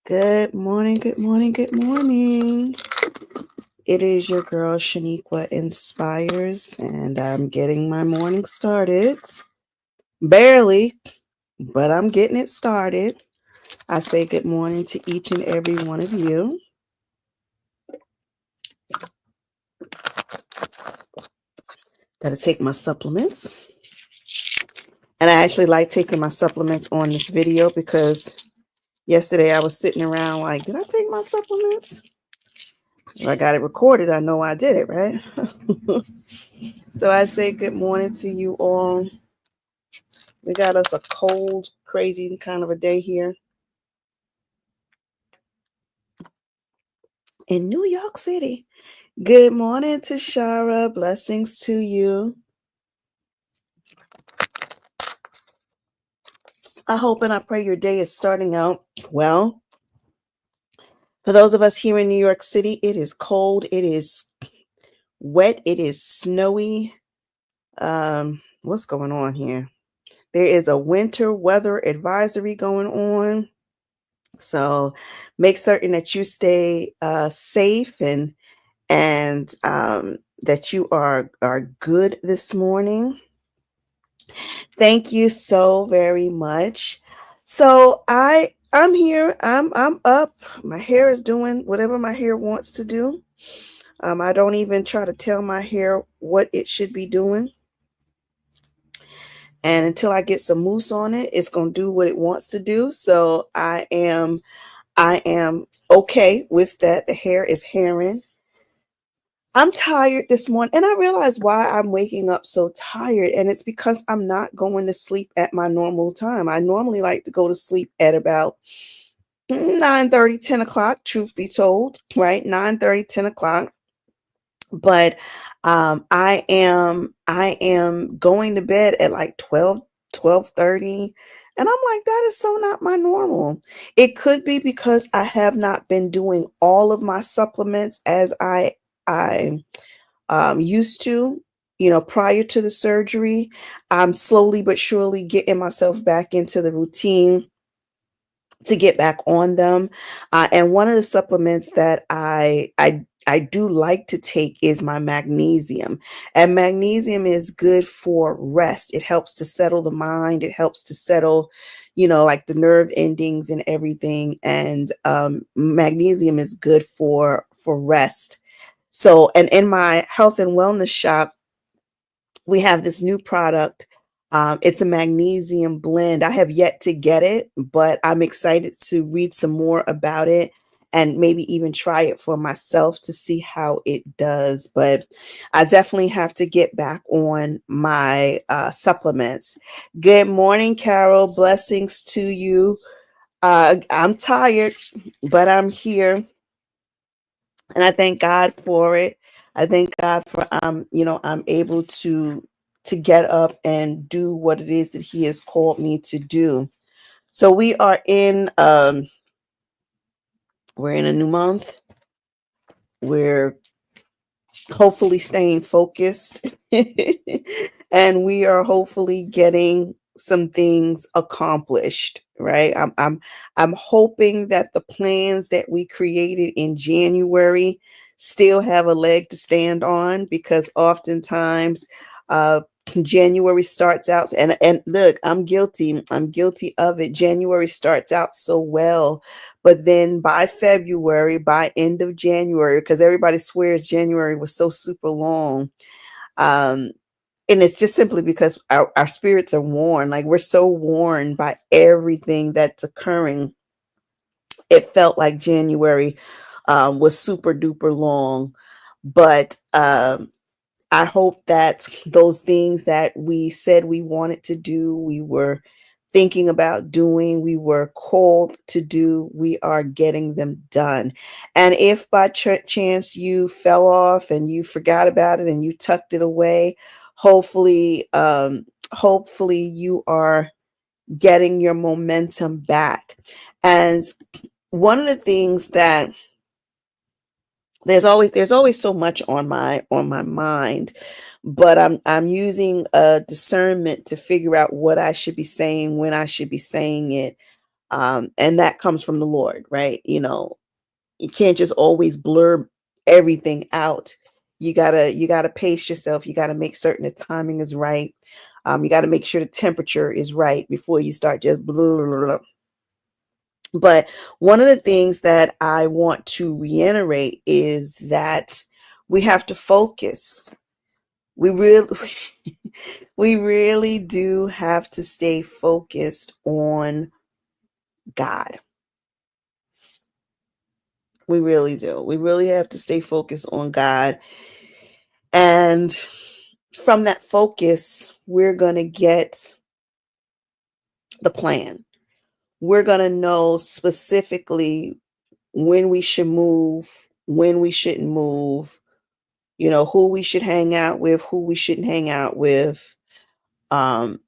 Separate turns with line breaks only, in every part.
Good morning, good morning, good morning. It is your girl Shaniqua Inspires, and I'm getting my morning started. Barely, but I'm getting it started. I say good morning to each and every one of you. Gotta take my supplements. And I actually like taking my supplements on this video because yesterday I was sitting around like, did I take my supplements? If I got it recorded, I know I did it, right? So I say good morning to you all. We got us a cold, crazy kind of a day here in New York City. Good morning to Shara. Blessings to you. I hope and I pray your day is starting out well. For those of us here in New York City, it is cold, it is wet, it is snowy. What's going on here? There is a winter weather advisory going on. So make certain that you stay safe and that you are good this morning. Thank you so very much. So I'm here. I'm up. My hair is doing whatever my hair wants to do. I don't even try to tell my hair what it should be doing. And until I get some mousse on it, it's gonna do what it wants to do. So I am okay with that. The hair is hairing. I'm tired this morning, and I realize why I'm waking up so tired, and it's because I'm not going to sleep at my normal time. I normally like to go to sleep at about 9:30, 10 o'clock, truth be told, right? 9:30, 10 o'clock. But I am going to bed at like 12:30. And I'm like, that is so not my normal. It could be because I have not been doing all of my supplements as I used to, prior to the surgery. I'm slowly but surely getting myself back into the routine to get back on them. And one of the supplements that I do like to take is my magnesium. And magnesium is good for rest. It helps to settle the mind. It helps to settle, like the nerve endings and everything. And magnesium is good for rest. So, and in my health and wellness shop, we have this new product. It's a magnesium blend. I have yet to get it, but I'm excited to read some more about it and maybe even try it for myself to see how it does. But I definitely have to get back on my supplements. Good morning, Carol. Blessings to you. I'm tired, but I'm here. And I thank God for it. I thank God for I'm able to get up and do what it is that He has called me to do. So we're in a new month. We're hopefully staying focused and we are hopefully getting some things accomplished, right? I'm hoping that the plans that we created in January still have a leg to stand on, because oftentimes uh January starts out, and look, I'm guilty of it. January starts out so well, but then by February, by end of January, because everybody swears January was so super long. Um, and it's just simply because our spirits are worn. Like, we're so worn by everything that's occurring. It felt like January was super duper long. But I hope that those things that we said we wanted to do, we were thinking about doing, we were called to do, we are getting them done. And if by chance you fell off and you forgot about it and you tucked it away, hopefully you are getting your momentum back. And one of the things that there's always so much on my mind, but I'm using discernment to figure out what I should be saying, when I should be saying it. And that comes from the Lord, right? You can't just always blur everything out. You gotta pace yourself. You gotta make certain the timing is right. You gotta make sure the temperature is right before you start just blah, blah, blah, blah. But one of the things that I want to reiterate is that we have to focus. We really we really do have to stay focused on God. We really do. We really have to stay focused on God. And from that focus, we're going to get the plan. We're going to know specifically when we should move, when we shouldn't move, who we should hang out with, who we shouldn't hang out with. Um,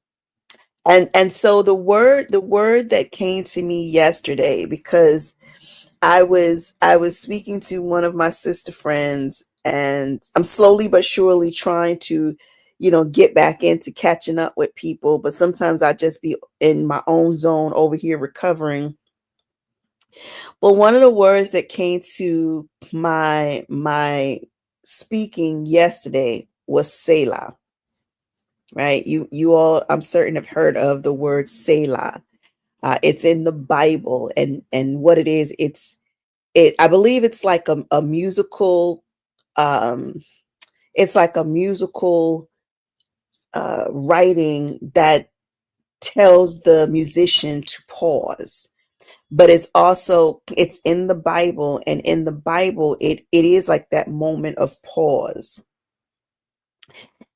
and so the word that came to me yesterday, because I was speaking to one of my sister friends, and I'm slowly but surely trying to, get back into catching up with people, but sometimes I just be in my own zone over here recovering. But one of the words that came to my speaking yesterday was Selah, right? You all, I'm certain, have heard of the word Selah. It's in the Bible, and what it is, I believe it's like a musical, um it's like a musical writing that tells the musician to pause. But it's in the Bible, and in the Bible it is like that moment of pause.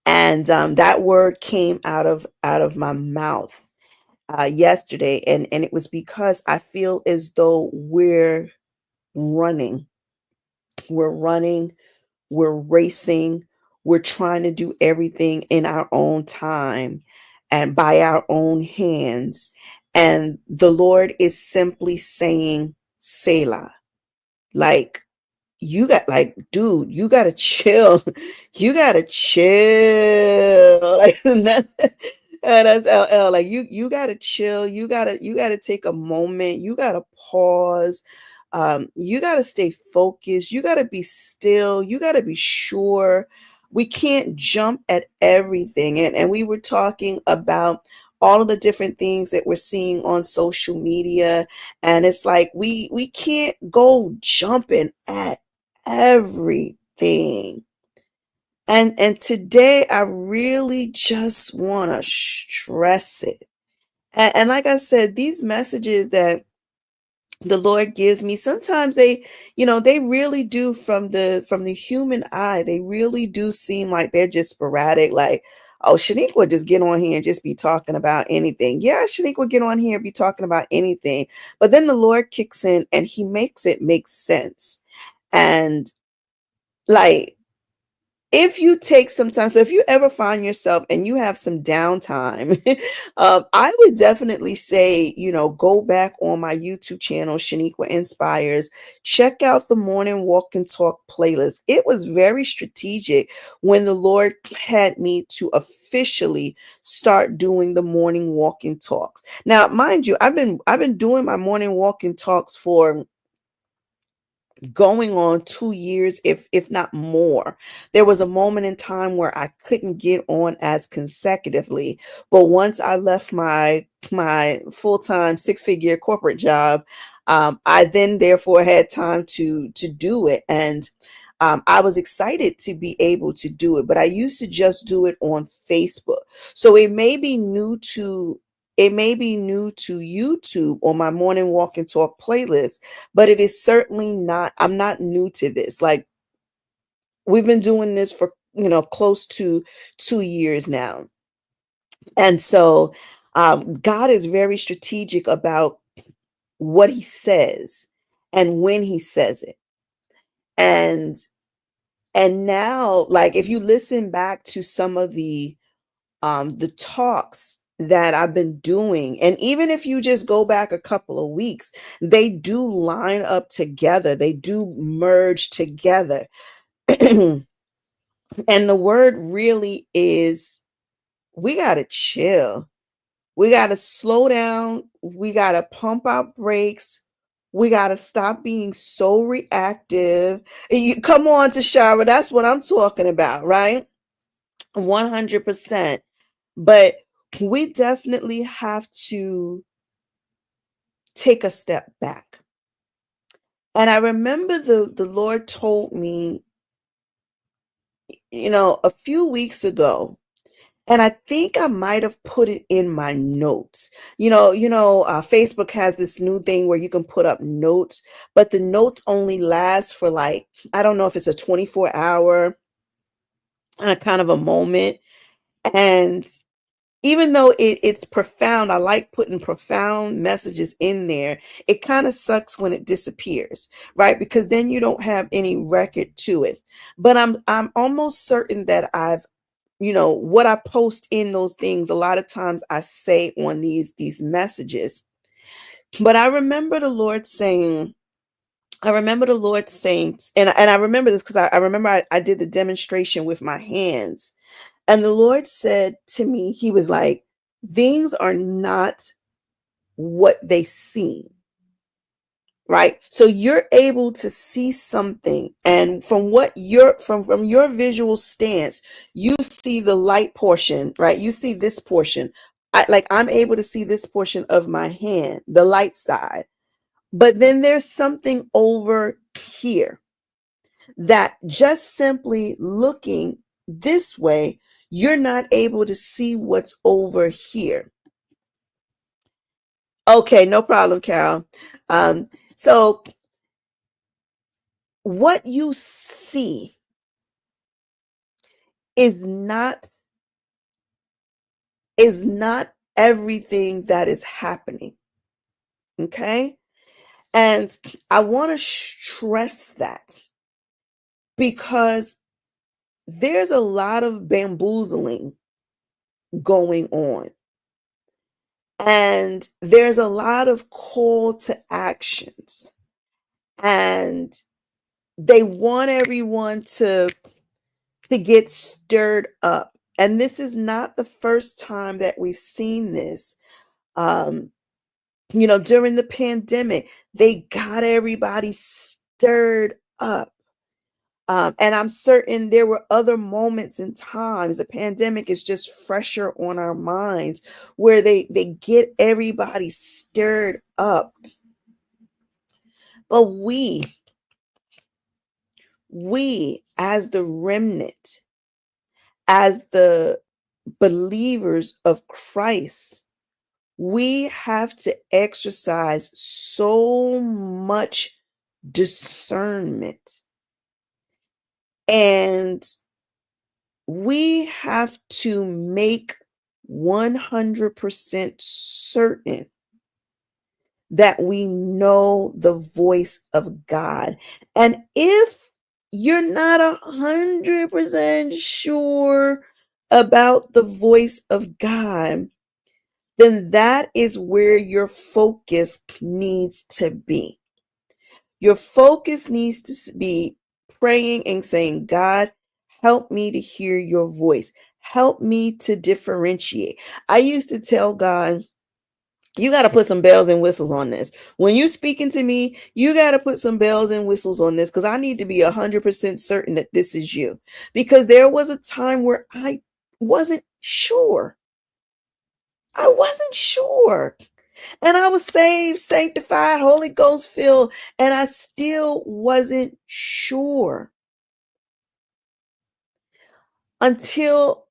And that word came out of my mouth yesterday, and it was because I feel as though running we're running we're racing, we're trying to do everything in our own time and by our own hands. And the Lord is simply saying, Selah. Like, dude, you gotta chill. You gotta chill. Like that's LL. Like, you gotta chill. You gotta take a moment. You gotta pause. You gotta stay focused. You gotta be still. You gotta be sure. We can't jump at everything. And we were talking about all of the different things that we're seeing on social media, and it's like we can't go jumping at everything. And today I really just want to stress it. And like I said, these messages that the Lord gives me, sometimes they really do, from the human eye, they really do seem like they're just sporadic. Like, oh, Shanique would just get on here and just be talking about anything. Yeah, Shanique would get on here and be talking about anything. But then the Lord kicks in and he makes it make sense. And like, if you take some time, so if you ever find yourself and you have some downtime, I would definitely say, go back on my YouTube channel, Shaniqua Inspires, check out the Morning Walk and Talk playlist. It was very strategic when the Lord had me to officially start doing the morning walk and talks. Now, mind you, I've been doing my morning walk and talks for going on 2 years, if not more. There was a moment in time where I couldn't get on as consecutively, but once I left my full-time six-figure corporate job, I then therefore had time to do it. And I was excited to be able to do it, but I used to just do it on Facebook. So it may be new to YouTube or my morning walk and talk playlist, but it is certainly not, I'm not new to this. Like, we've been doing this for, close to 2 years now. And so God is very strategic about what he says and when he says it. And now, like, if you listen back to some of the talks that I've been doing, and even if you just go back a couple of weeks, they do line up together, they do merge together. And the word really is, we got to chill. We got to slow down. We got to pump our brakes. We got to stop being so reactive. Come on, Tashara. That's what I'm talking about, right? 100%. But we definitely have to take a step back. And I remember the Lord told me, a few weeks ago, and I think I might have put it in my notes. Facebook has this new thing where you can put up notes, but the notes only last for like, I don't know if it's a 24-hour kind of a moment. And even though it's profound, I like putting profound messages in there. It kind of sucks when it disappears, right? Because then you don't have any record to it. But I'm almost certain that what I post in those things, a lot of times I say on these messages. But I remember the Lord saying, and I remember this because I remember I did the demonstration with my hands. And the Lord said to me, he was like, things are not what they seem, right? So you're able to see something, and from your visual stance, you see the light portion, right? You see this portion. I'm able to see this portion of my hand, the light side. But then there's something over here that just simply looking this way, you're not able to see what's over here. Okay, no problem, Carol. So what you see is not everything that is happening. Okay? And I want to stress that because there's a lot of bamboozling going on. And there's a lot of call to actions. And they want everyone to get stirred up. And this is not the first time that we've seen this. During the pandemic, they got everybody stirred up. And I'm certain there were other moments and times. The pandemic is just fresher on our minds where they get everybody stirred up. But we as the remnant, as the believers of Christ, we have to exercise so much discernment. And we have to make 100% certain that we know the voice of God. And if you're not 100% sure about the voice of God, then that is where your focus needs to be. Your focus needs to be praying and saying, God, help me to hear your voice. Help me to differentiate. I used to tell God, you got to put some bells and whistles on this. When you're speaking to me, you got to put some bells and whistles on this because I need to be 100% certain that this is you. Because there was a time where I wasn't sure. I wasn't sure. And I was saved, sanctified, Holy Ghost filled, and I still wasn't sure until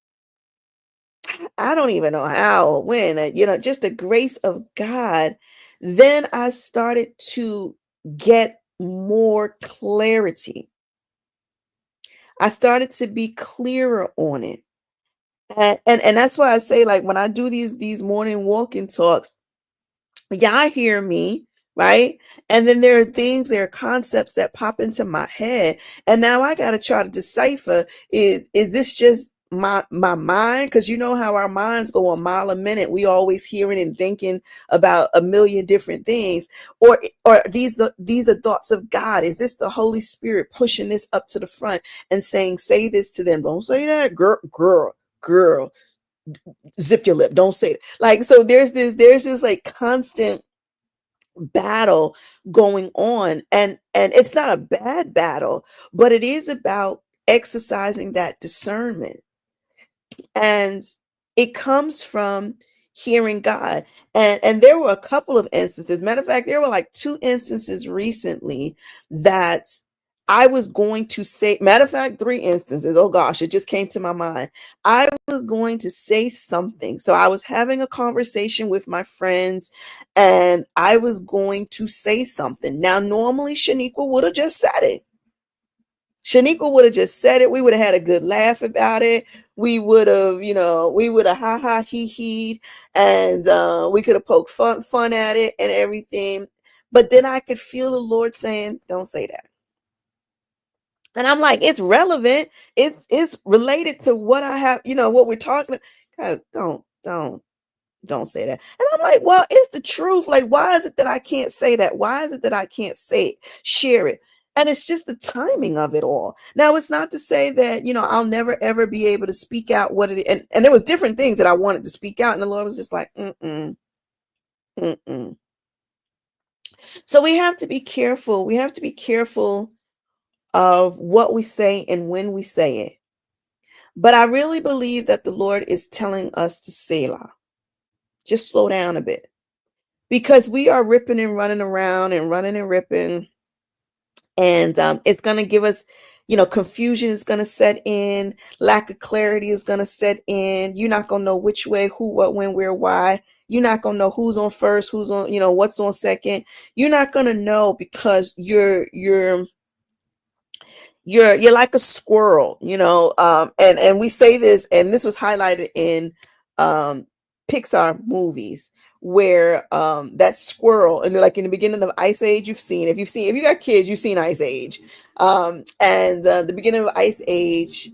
I don't even know how or when, just the grace of God. Then I started to get more clarity. I started to be clearer on it. And that's why I say, like, when I do these morning walking talks, y'all hear me, right? And then there are concepts that pop into my head, and now I got to try to decipher, is this just my mind? Because you know how our minds go a mile a minute. We always hearing and thinking about a million different things, or these are thoughts of God. Is this the Holy Spirit pushing this up to the front and saying, say this to them? Don't say that, girl. Zip your lip. Don't say it. Like, so there's this like constant battle going on, and it's not a bad battle, but it is about exercising that discernment. And it comes from hearing God. And there were a couple of instances. Matter of fact, there were like two instances recently that I was going to say, matter of fact, three instances. Oh gosh, it just came to my mind. I was going to say something. So I was having a conversation with my friends and I was going to say something. Now, normally Shaniqua would have just said it. Shaniqua would have just said it. We would have had a good laugh about it. We would have, we would have ha ha he he, and we could have poked fun at it and everything. But then I could feel the Lord saying, "Don't say that." And I'm like, it's relevant. It's related to what I have, what we're talking about. God, don't say that. And I'm like, well, it's the truth. Like, why is it that I can't say that? Why is it that I can't say it, share it? And it's just the timing of it all. Now, it's not to say that, I'll never ever be able to speak out what it is. And there was different things that I wanted to speak out. And the Lord was just like, mm-mm. So we have to be careful. We have to be careful of what we say and when we say it. But I really believe that the Lord is telling us to Selah. Just slow down a bit. Because we are ripping and running around and running and ripping, and it's going to give us, confusion is going to set in, lack of clarity is going to set in. You're not going to know which way, who, what, when, where, why. You're not going to know who's on first, who's on, what's on second. You're not going to know because you're like a squirrel, and we say this, and this was highlighted in Pixar movies where that squirrel, and like in the beginning of Ice Age, if you got kids, you've seen Ice Age, and the beginning of Ice Age,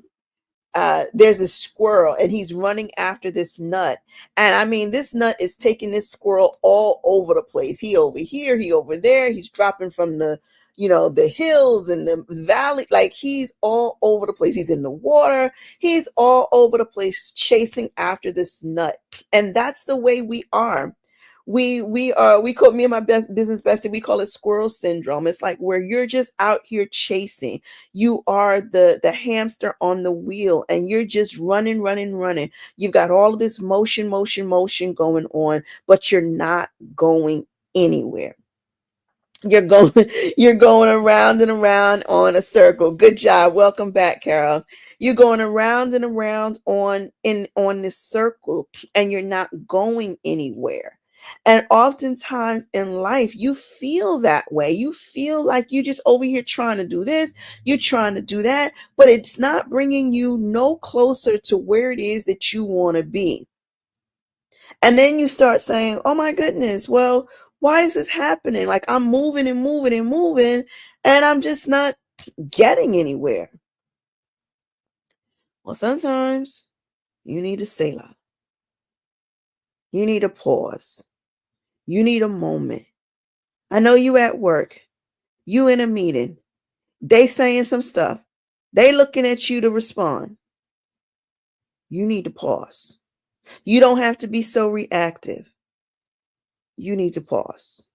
there's a squirrel and he's running after this nut. And I mean, this nut is taking this squirrel all over the place. He over here, he over there. He's dropping from the hills and the valley. Like, he's all over the place. He's in the water. He's all over the place chasing after this nut. And that's the way we are. We call, me and my business bestie, we call it squirrel syndrome. It's like where you're just out here chasing. You are the hamster on the wheel and you're just running, running, running. You've got all of this motion going on, but you're not going anywhere. You're going you're going around and around on a circle. Good job. Welcome back, Carol. You're going around and around on this circle and you're not going anywhere. And oftentimes in life, you feel that way. You feel like you're just over here trying to do this, you're trying to do that, but it's not bringing you no closer to where it is that you want to be. And then you start saying, oh my goodness, well, why is this happening? Like, I'm moving and moving and moving, and I'm just not getting anywhere. Well, sometimes you need a Selah. You need a pause. You need a moment. I know you at work. You in a meeting. They saying some stuff. They looking at you to respond. You need to pause. You don't have to be so reactive. You need to pause.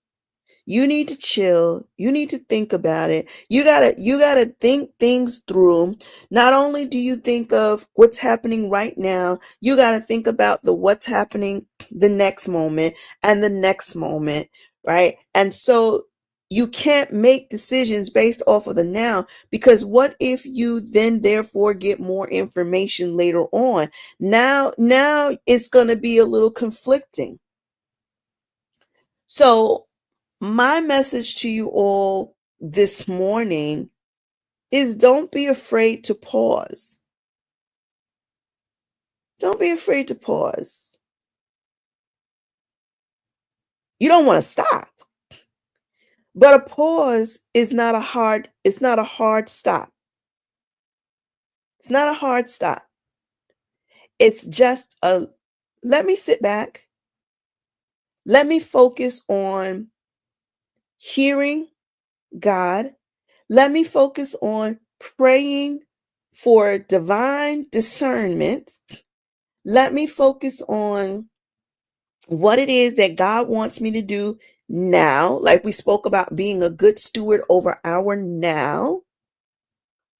You need to chill. You need to think about it. You gotta think things through. Not only do you think of what's happening right now, you gotta think about the what's happening the next moment and the next moment, right? And so you can't make decisions based off of the now, because what if you then therefore get more information later on? Now it's gonna be a little conflicting. So my message to you all this morning is, don't be afraid to pause. Don't be afraid to pause. You don't want to stop. But a pause is not a hard, it's not a hard stop. It's not a hard stop. It's just let me sit back. Let me focus on hearing God. Let me focus on praying for divine discernment. Let me focus on what it is that God wants me to do now. Like we spoke about being a good steward over our now.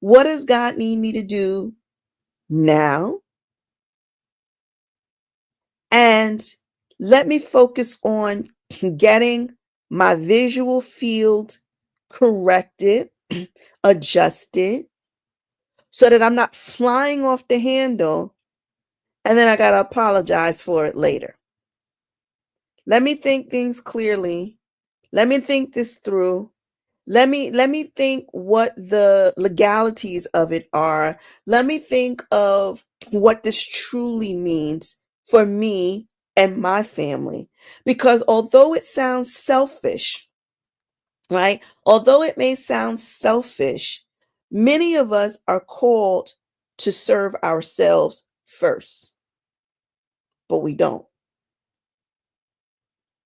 What does God need me to do now? And let me focus on getting my visual field corrected, adjusted, so that I'm not flying off the handle and then I got to apologize for it later. Let me think things clearly. Let me think this through. Let me think what the legalities of it are. Let me think of what this truly means for me and my family. Because although it sounds selfish, right? Although it may sound selfish, many of us are called to serve ourselves first, but we don't.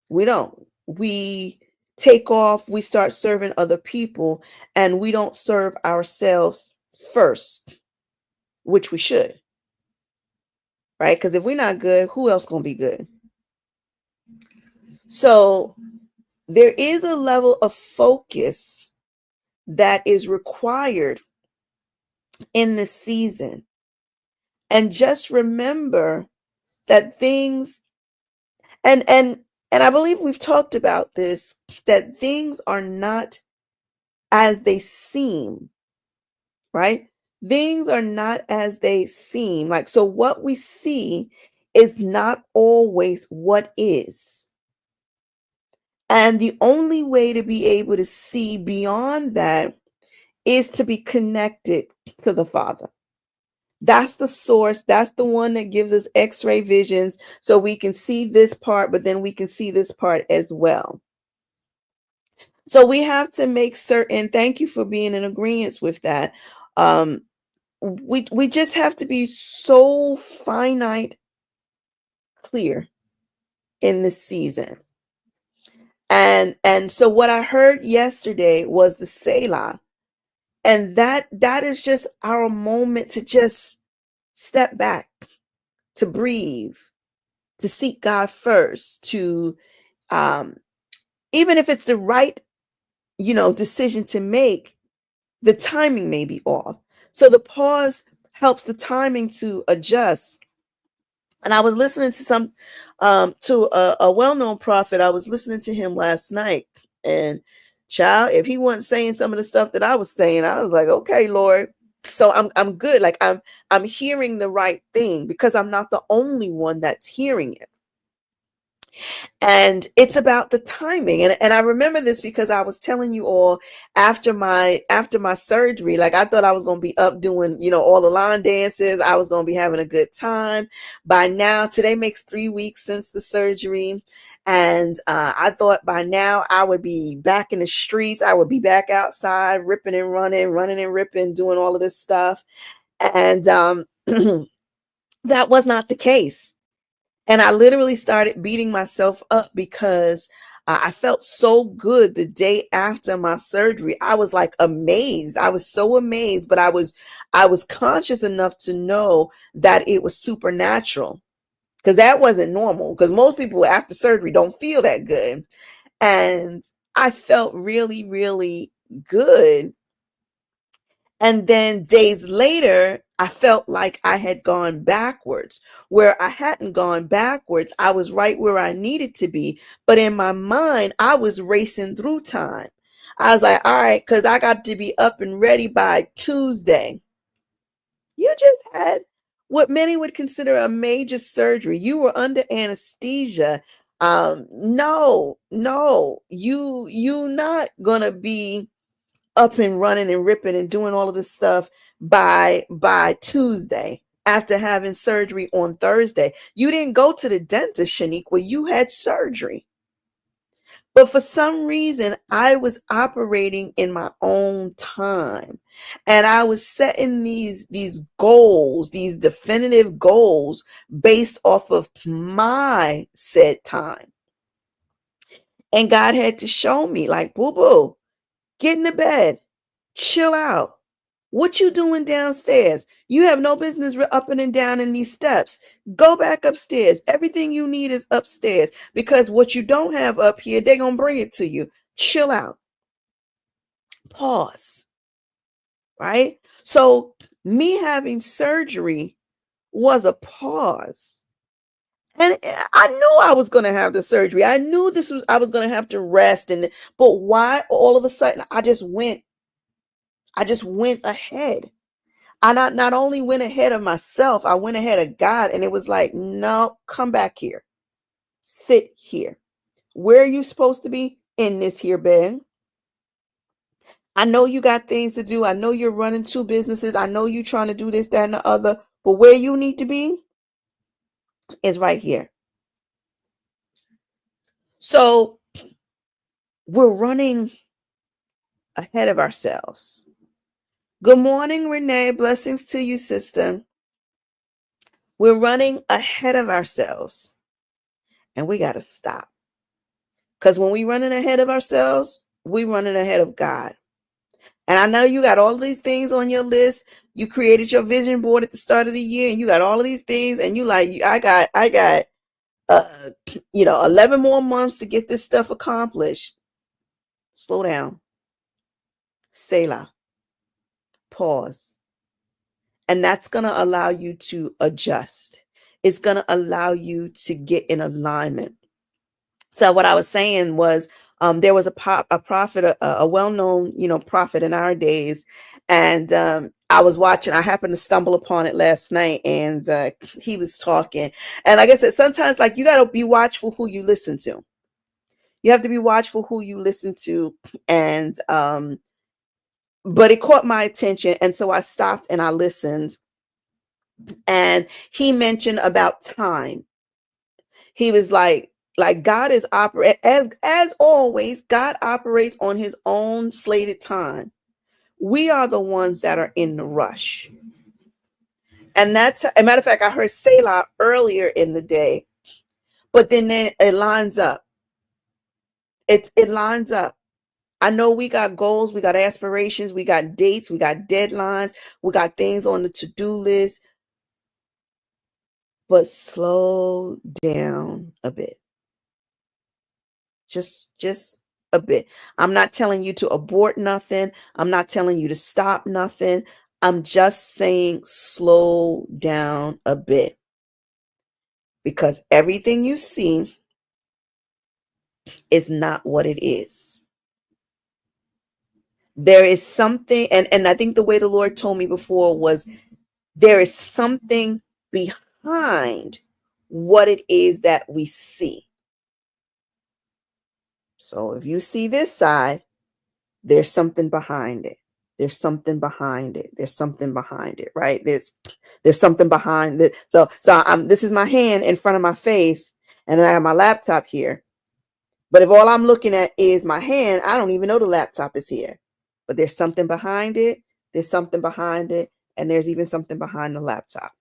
We don't. We take off, we start serving other people, and we don't serve ourselves first, which we should, right? Because if we're not good, who else gonna be good? So there is a level of focus that is required in this season. And just remember that things and I believe we've talked about this, that things are not as they seem, right? Things are not as they seem. Like, so what we see is not always what is. And the only way to be able to see beyond that is to be connected to the Father. That's the source. That's the one that gives us x-ray visions so we can see this part, but then we can see this part as well. So we have to make certain, thank you for being in agreement with that. We just have to be so finite clear in this season. And so what I heard yesterday was the Selah. And that is just our moment to just step back, to breathe, to seek God first, to um even if it's the right, decision to make, the timing may be off. So the pause helps the timing to adjust. And I was listening to a well-known prophet. I was listening to him last night. And child, if he wasn't saying some of the stuff that I was saying, I was like, okay, Lord. So I'm good. Like I'm hearing the right thing because I'm not the only one that's hearing it. And it's about the timing. And I remember this because I was telling you all after my surgery, like I thought I was going to be up doing, all the line dances. I was going to be having a good time. By now, today makes 3 weeks since the surgery. And I thought by now I would be back in the streets. I would be back outside, ripping and running and ripping, doing all of this stuff. And that was not the case. And I literally started beating myself up because I felt so good the day after my surgery. I was like amazed. I was so amazed, but I was conscious enough to know that it was supernatural because that wasn't normal. Because most people after surgery don't feel that good. And I felt really, really good. And then days later, I felt like I had gone backwards. Where I hadn't gone backwards, I was right where I needed to be. But in my mind, I was racing through time. I was like, all right, because I got to be up and ready by Tuesday. You just had what many would consider a major surgery. You were under anesthesia. No, you not gonna be up and running and ripping and doing all of this stuff by Tuesday after having surgery on Thursday. You didn't go to the dentist, Shaniqua. You had surgery. But for some reason, I was operating in my own time. And I was setting these goals, these definitive goals based off of my said time. And God had to show me, like, boo boo, get in the bed, chill out. What you doing downstairs? You have no business up and down in these steps. Go back upstairs. Everything you need is upstairs, because what you don't have up here, they're going to bring it to you. Chill out. Pause. Right? So me having surgery was a pause. And I knew I was going to have the surgery. I knew I was going to have to rest. But why all of a sudden I just went ahead. I not only went ahead of myself, I went ahead of God. And it was like, no, come back here. Sit here. Where are you supposed to be? In this here bed. I know you got things to do. I know you're running two businesses. I know you're trying to do this, that, and the other. But where you need to be is right here. So we're running ahead of ourselves. Good morning, Renee. Blessings to you, sister. We're running ahead of ourselves, and we got to stop. Because when we running ahead of ourselves, we running ahead of God. And I know you got all these things on your list. You created your vision board at the start of the year, and you got all of these things, and you like, I got 11 more months to get this stuff accomplished. Slow down. Selah. Pause. And that's going to allow you to adjust. It's going to allow you to get in alignment. So what I was saying was, there was a prophet, a well-known, prophet in our days. And I happened to stumble upon it last night, and he was talking. And like I said, sometimes like you got to be watchful who you listen to. You have to be watchful who you listen to. And but it caught my attention. And so I stopped and I listened. And he mentioned about time. He was like God is operate as always, God operates on his own slated time. We are the ones that are in the rush. And that's a matter of fact, I heard Selah earlier in the day, but then it lines up. It lines up. I know we got goals, we got aspirations, we got dates, we got deadlines, we got things on the to-do list, but slow down a bit. Just a bit. I'm not telling you to abort nothing. I'm not telling you to stop nothing. I'm just saying slow down a bit, because everything you see is not what it is. There is something, and I think the way the Lord told me before was, there is something behind what it is that we see. So if you see this side, there's something behind it. There's something behind it. There's something behind it, right? There's something behind it. So this is my hand in front of my face, and then I have my laptop here. But if all I'm looking at is my hand, I don't even know the laptop is here. But there's something behind it. There's something behind it, and there's even something behind the laptop.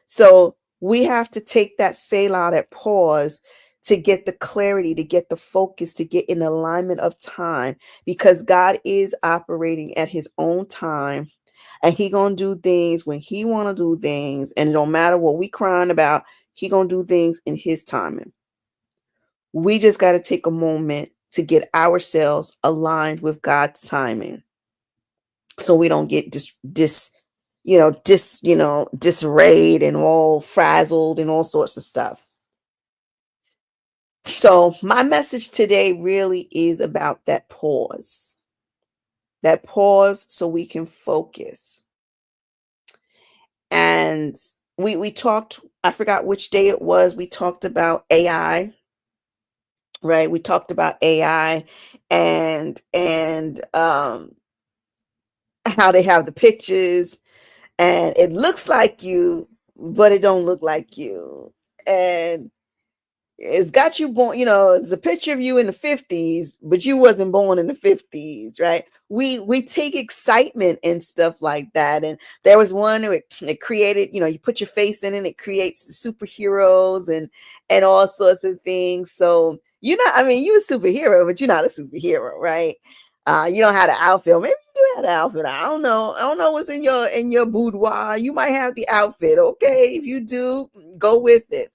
So we have to take that Selah, that pause, to get the clarity, to get the focus, to get in alignment of time, because God is operating at his own time, and he gonna do things when he want to do things, and it don't matter what we crying about. He gonna do things in his timing. We just got to take a moment to get ourselves aligned with God's timing, so we don't get disarrayed and all frazzled and all sorts of stuff. So my message today really is about that pause so we can focus. And we talked, I forgot which day it was, we talked about AI, right? We talked about AI and how they have the pictures and it looks like you, but it don't look like you. And it's got you born, it's a picture of you in the 50s, but you wasn't born in the 50s, right? We take excitement and stuff like that. And there was one where it created, you put your face in it, it creates the superheroes and all sorts of things. So you're a superhero, but you're not a superhero, right? You don't have the outfit. Maybe you do have the outfit. I don't know. I don't know what's in your boudoir. You might have the outfit. Okay, if you do, go with it.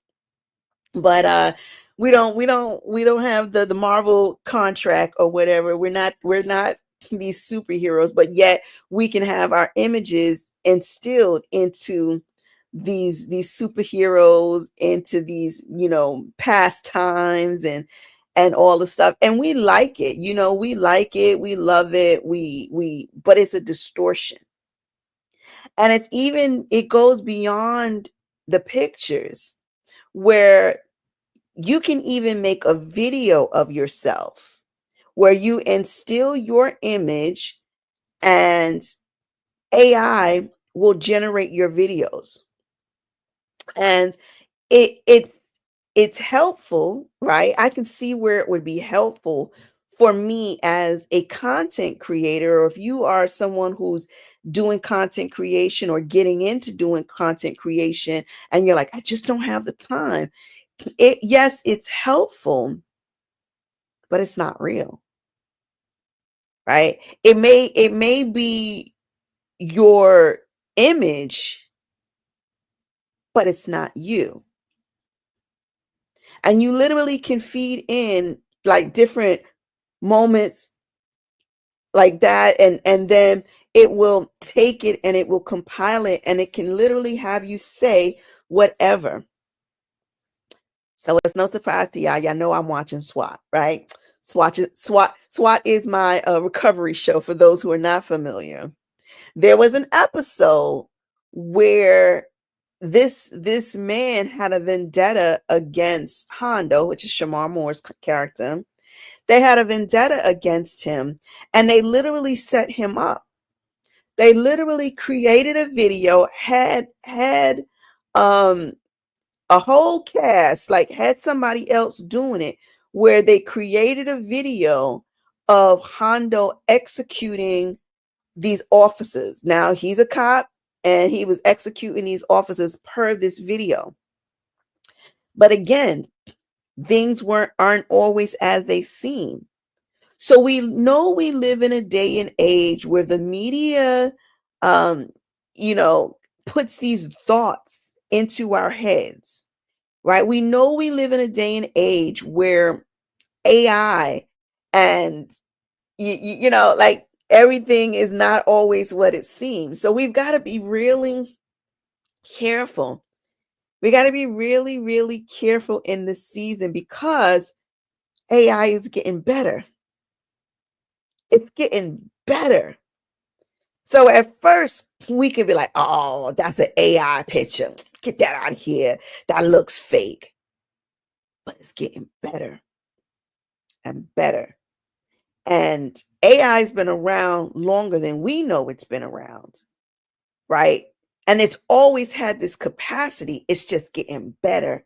But we don't have the Marvel contract or whatever. We're not these superheroes, but yet we can have our images instilled into these superheroes, into these, pastimes and all the stuff, and we like it. We like it, we love it, we but it's a distortion. And it goes beyond the pictures, where you can even make a video of yourself where you instill your image, and AI will generate your videos. And it it it's helpful, right? I can see where it would be helpful for me as a content creator, or if you are someone who's doing content creation or getting into doing content creation, and you're like, I just don't have the time. Yes, it's helpful, but it's not real, right? It may be your image, but it's not you. And you literally can feed in like different moments like that, and then it will take it and it will compile it, and it can literally have you say whatever. So it's no surprise to y'all. Y'all know I'm watching SWAT, right? SWAT is my recovery show for those who are not familiar. There was an episode where this man had a vendetta against Hondo, which is Shamar Moore's character. They had a vendetta against him, and they literally set him up. They literally created a video, had um a whole cast, like had somebody else doing it, where they created a video of Hondo executing these officers. Now he's a cop, and he was executing these officers per this video. But again, things aren't always as they seem. So we know we live in a day and age where the media, um, you know, puts these thoughts into our heads, right? We know we live in a day and age where AI and like everything is not always what it seems. So we've got to be really careful. We got to be really, really careful in this season, because AI is getting better. It's getting better. So at first we could be like, oh, that's an AI picture. Get that out of here. That looks fake. But it's getting better and better. And AI has been around longer than we know it's been around, right? And it's always had this capacity. It's just getting better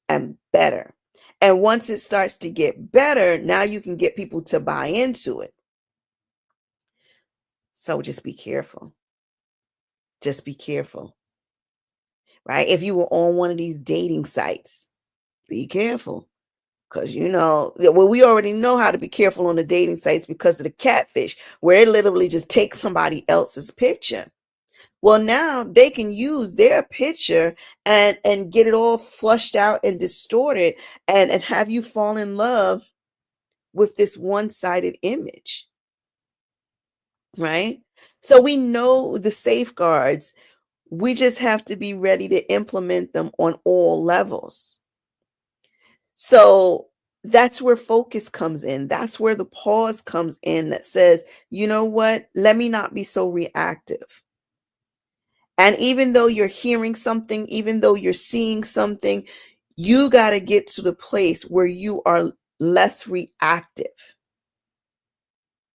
and better. And once it starts to get better, now you can get people to buy into it. So just be careful. Just be careful, right? If you were on one of these dating sites, be careful. Because, we already know how to be careful on the dating sites because of the catfish, where it literally just takes somebody else's picture. Well, now they can use their picture and get it all flushed out and distorted, and have you fall in love with this one-sided image, right? So we know the safeguards. We just have to be ready to implement them on all levels. So that's where focus comes in. That's where the pause comes in, that says, you know what? Let me not be so reactive. And even though you're hearing something, even though you're seeing something, you got to get to the place where you are less reactive.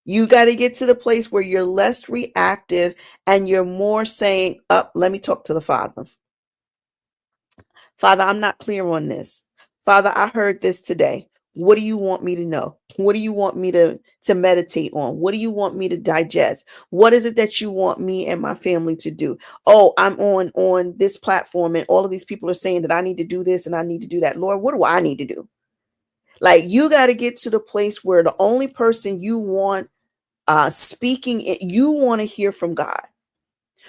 You got to get to the place where you're less reactive and you're more saying, up, let me talk to the Father. Father, I'm not clear on this. Father, I heard this today. What do you want me to know? What do you want me to meditate on? What do you want me to digest? What is it that you want me and my family to do? Oh, I'm on this platform, and all of these people are saying that I need to do this and I need to do that. Lord, what do I need to do? Like, you got to get to the place where the only person you want speaking it, you want to hear from God.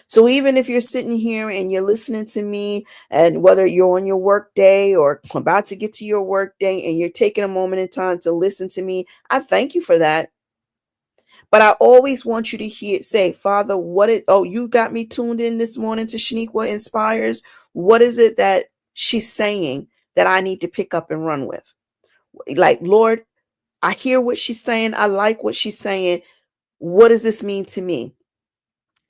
So even if you're sitting here and you're listening to me, and whether you're on your work day or about to get to your work day and you're taking a moment in time to listen to me, I thank you for that. But I always want you to say, Father, you got me tuned in this morning to Shaniqua Inspires. What is it that she's saying that I need to pick up and run with? Like, Lord, I hear what she's saying. I like what she's saying. What does this mean to me?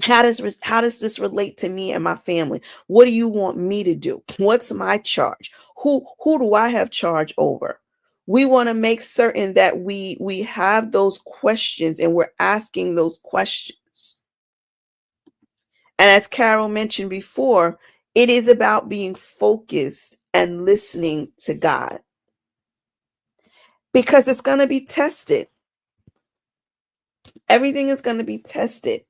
How does this relate to me and my family? What do you want me to do? What's my charge? Who do I have charge over? We want to make certain that we have those questions and we're asking those questions. And as Carol mentioned before, it is about being focused and listening to God, because it's going to be tested. Everything is going to be tested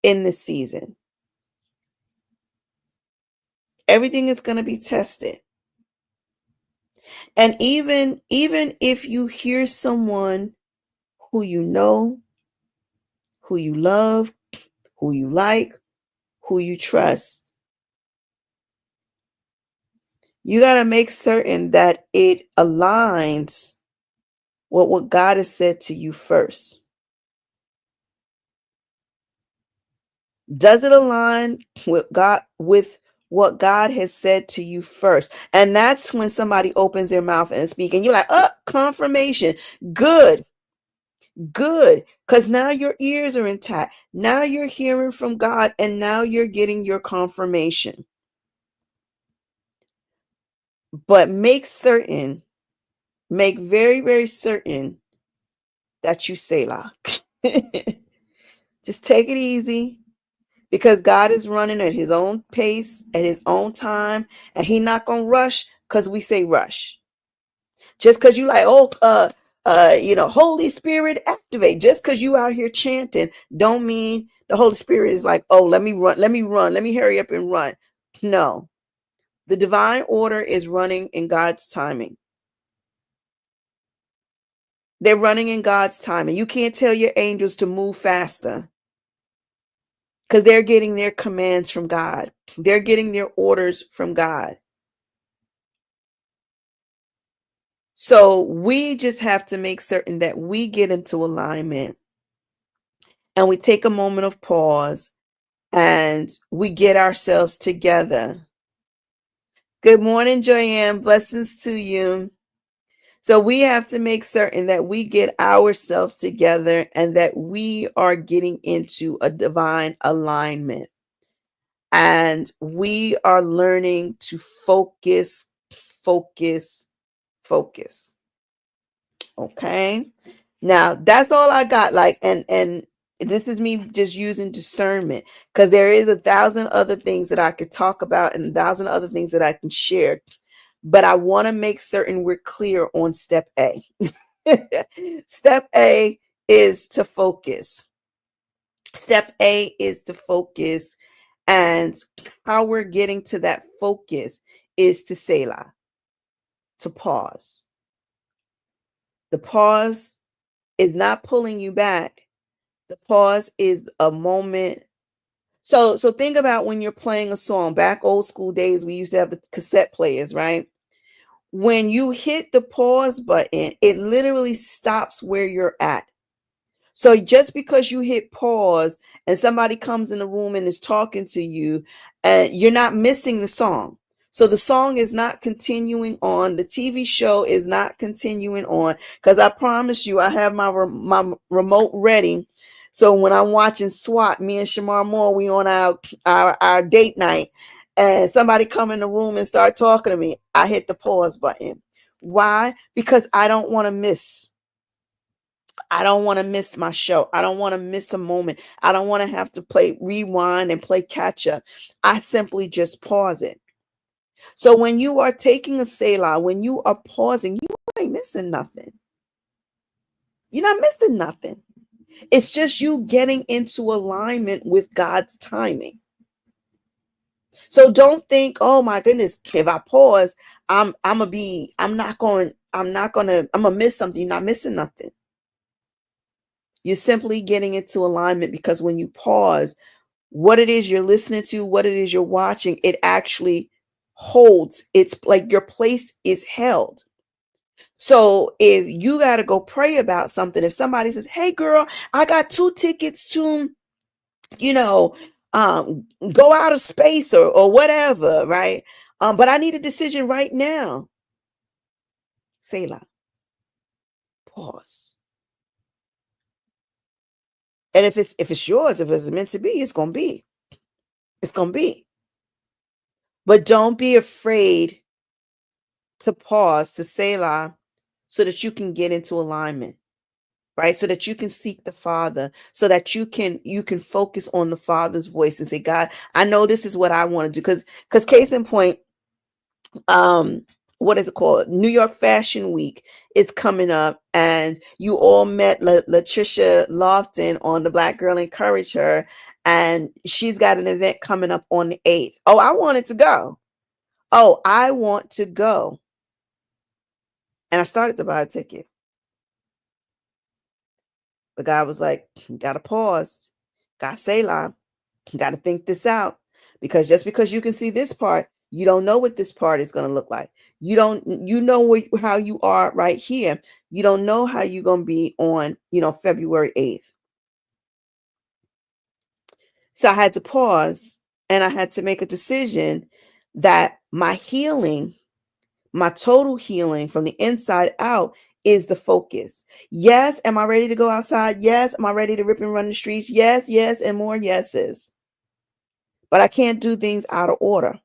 in this season. Everything is going to be tested. And even if you hear someone who you know, who you love, who you like, who you trust, you got to make certain that it aligns with what God has said to you first. Does it align with what God has said to you first? And that's when somebody opens their mouth and speak, and you're like, oh, confirmation. Good. Because now your ears are intact. Now you're hearing from God, and now you're getting your confirmation. But make very, very certain that you Selah. Just take it easy, because God is running at his own pace, at his own time, and he's not going to rush because we say rush. Just because you like, Holy Spirit activate. Just because you out here chanting don't mean the Holy Spirit is like, oh, let me run, let me hurry up and run. No, the divine order is running in God's timing. They're running in God's timing. You can't tell your angels to move faster, because they're getting their commands from God. They're getting their orders from God. So we just have to make certain that we get into alignment, and we take a moment of pause, and we get ourselves together. Good morning, Joyanne. Blessings to you. So we have to make certain that we get ourselves together and that we are getting into a divine alignment. And we are learning to focus. Okay. Now that's all I got. And this is me just using discernment, because there is 1,000 other things that I could talk about and 1,000 other things that I can share. But I want to make certain we're clear on step A. Step A is to focus. Step A is to focus. And how we're getting to that focus is to Selah, to pause. The pause is not pulling you back. The pause is a moment. So think about when you're playing a song. Back old school days, we used to have the cassette players, right? When you hit the pause button, it literally stops where you're at. So just because you hit pause and somebody comes in the room and is talking to you, and you're not missing the song. So the song is not continuing on. The TV show is not continuing on, because I promise you, I have my remote ready. So when I'm watching SWAT, me and Shamar Moore, we on our date night, and somebody come in the room and start talking to me, I hit the pause button. Why? Because I don't want to miss. I don't want to miss my show. I don't want to miss a moment. I don't want to have to rewind and play catch up. I simply just pause it. So when you are taking a Selah, when you are pausing, you ain't missing nothing. You're not missing nothing. It's just you getting into alignment with God's timing. So don't think, oh my goodness, if I pause, I'm gonna miss something. You're not missing nothing. You're simply getting into alignment because when you pause, what it is you're listening to, what it is you're watching, it actually holds. It's like your place is held. So if you got to go pray about something, if somebody says, "Hey girl, I got 2 tickets to, you know, go out of space or whatever, right? But I need a decision right now." Selah, pause. And if it's yours, if it's meant to be, it's gonna be. It's gonna be. But don't be afraid to pause, to Selah, so that you can get into alignment, right? So that you can seek the Father, so that you can focus on the Father's voice and say, God, I know this is what I want to do. Because case in point, um, what is it called? New York Fashion Week is coming up, and you all met Latricia Lofton on the Black Girl Encourage Her, and she's got an event coming up on the 8th. Oh, I wanted to go. Oh, I want to go. And I started to buy a ticket. But God was like, you gotta pause. Gotta Selah. You gotta think this out. Because just because you can see this part, you don't know what this part is gonna look like. You know how you are right here. You don't know how you're gonna be on, February 8th. So I had to pause and I had to make a decision that my healing, my total healing from the inside out is the focus. Yes, am I ready to go outside? Yes, am I ready to rip and run the streets? Yes, yes, and more yeses. But I can't do things out of order,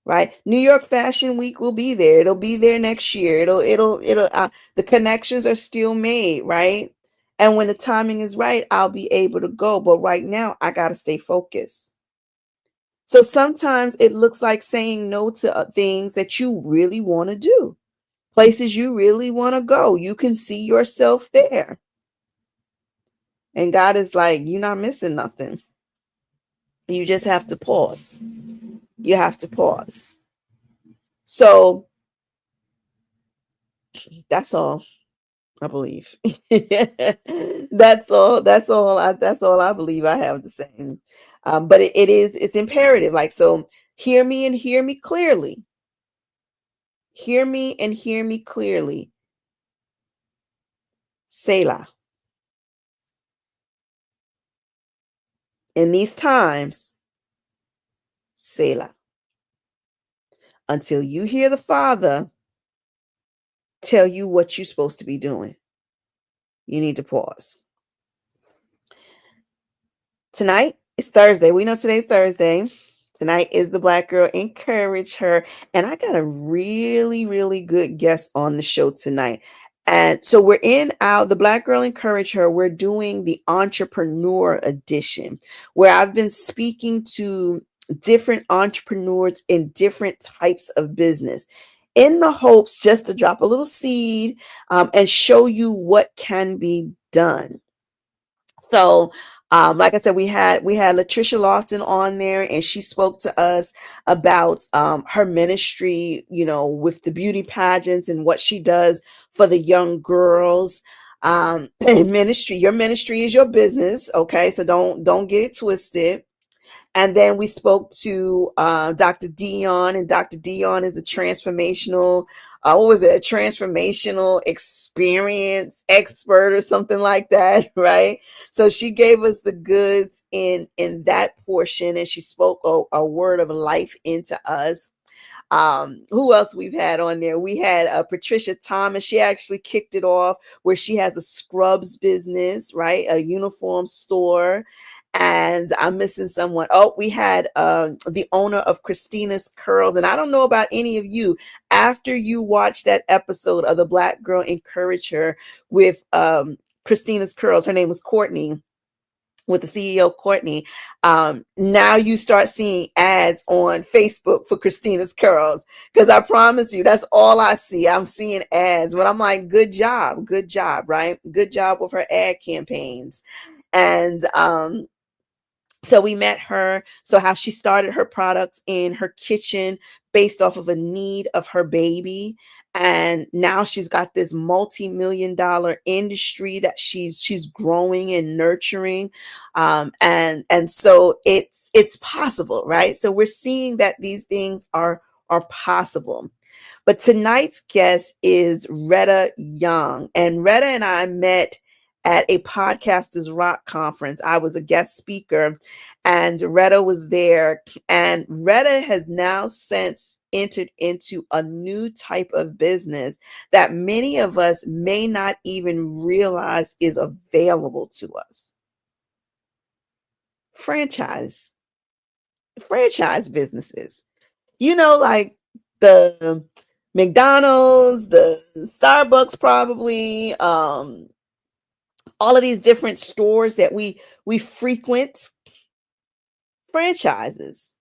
right? New York Fashion Week will be there. It'll be there next year. The connections are still made, right? And when the timing is right, I'll be able to go. But right now, I got to stay focused. So sometimes it looks like saying no to things that you really want to do, places you really want to go. You can see yourself there. And God is like, you're not missing nothing. You just have to pause. You have to pause. So that's all I believe. That's all I believe I have to say. But it's imperative. Like, so hear me and hear me clearly. Hear me and hear me clearly. Selah. In these times, Selah. Until you hear the Father tell you what you're supposed to be doing, you need to pause. Tonight is Thursday. We know today's Thursday. Tonight is the Black Girl Encourage Her. And I got a really, really good guest on the show tonight. And so we're in the Black Girl Encourage Her. We're doing the Entrepreneur Edition, where I've been speaking to different entrepreneurs in different types of business, in the hopes just to drop a little seed and show you what can be done. So, like I said, we had Latricia Lofton on there, and she spoke to us about her ministry, with the beauty pageants and what she does for the young girls. Ministry, your ministry is your business, okay? So don't get it twisted. And then we spoke to Dr. Dion, and Dr. Dion is a transformational, what was it, a transformational experience expert or something like that, right? So she gave us the goods in that portion, and she spoke a word of life into us. Who else we've had on there? We had Patricia Thomas. She actually kicked it off, where she has a scrubs business, right? A uniform store. And I'm missing someone. Oh, we had the owner of Christina's Curls. And I don't know about any of you. After you watch that episode of the Black Girl Encourage Her with Christina's Curls, her name was Courtney, with the CEO Courtney. Now you start seeing ads on Facebook for Christina's Curls, because I promise you, that's all I see. I'm seeing ads, but I'm like, good job, right? Good job with her ad campaigns. And so we met her. So how she started her products in her kitchen based off of a need of her baby. and now she's got this multi-million dollar industry that she's growing and nurturing, and so it's possible, right? So we're seeing that these things are possible. But tonight's guest is Retta Young. And Retta and I met at a Podcasters Rock conference. I was a guest speaker and Retta was there. And Retta has now since entered into a new type of business that many of us may not even realize is available to us. Franchise, franchise businesses. Like the McDonald's, the Starbucks, probably, all of these different stores that we frequent, franchises.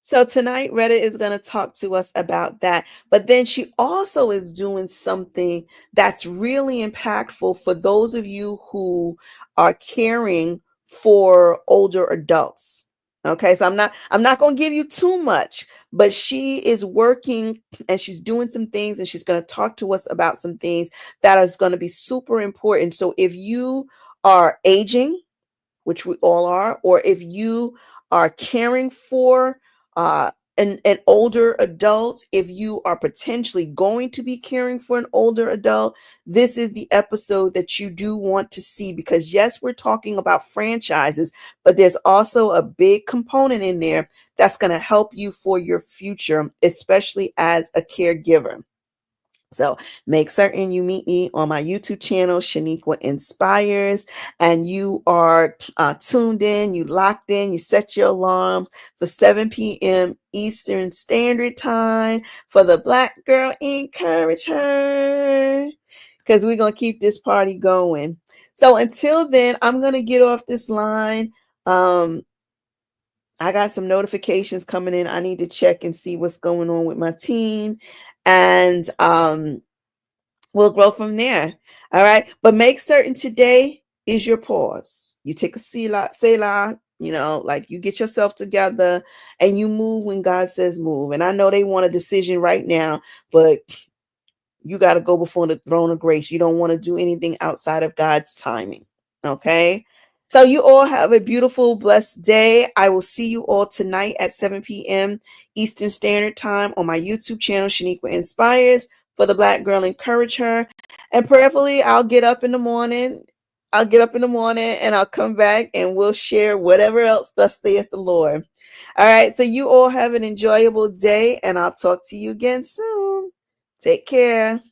So tonight, Retta is going to talk to us about that. But then she also is doing something that's really impactful for those of you who are caring for older adults. Okay, so I'm not going to give you too much, but she is working and she's doing some things and she's going to talk to us about some things that is going to be super important. So if you are aging, which we all are, or if you are caring for an older adult, if you are potentially going to be caring for an older adult, this is the episode that you do want to see, because yes, we're talking about franchises, but there's also a big component in there that's going to help you for your future, especially as a caregiver. So make certain you meet me on my YouTube channel, Shaniqua Inspires, and you are tuned in, you locked in, you set your alarms for 7 p.m. Eastern Standard Time for the Black Girl Encourage Her, because we're going to keep this party going. So until then, I'm going to get off this line. I got some notifications coming in. I need to check and see what's going on with my team. And we'll grow from there. All right. But make certain today is your pause. You take a Selah, like you get yourself together and you move when God says move. And I know they want a decision right now, but you got to go before the throne of grace. You don't want to do anything outside of God's timing. Okay. So you all have a beautiful, blessed day. I will see you all tonight at 7 p.m. Eastern Standard Time on my YouTube channel, Shaniqua Inspires, for the Black Girl Encourage Her. And prayerfully, I'll get up in the morning. And I'll come back and we'll share whatever else thus saith the Lord. All right. So you all have an enjoyable day and I'll talk to you again soon. Take care.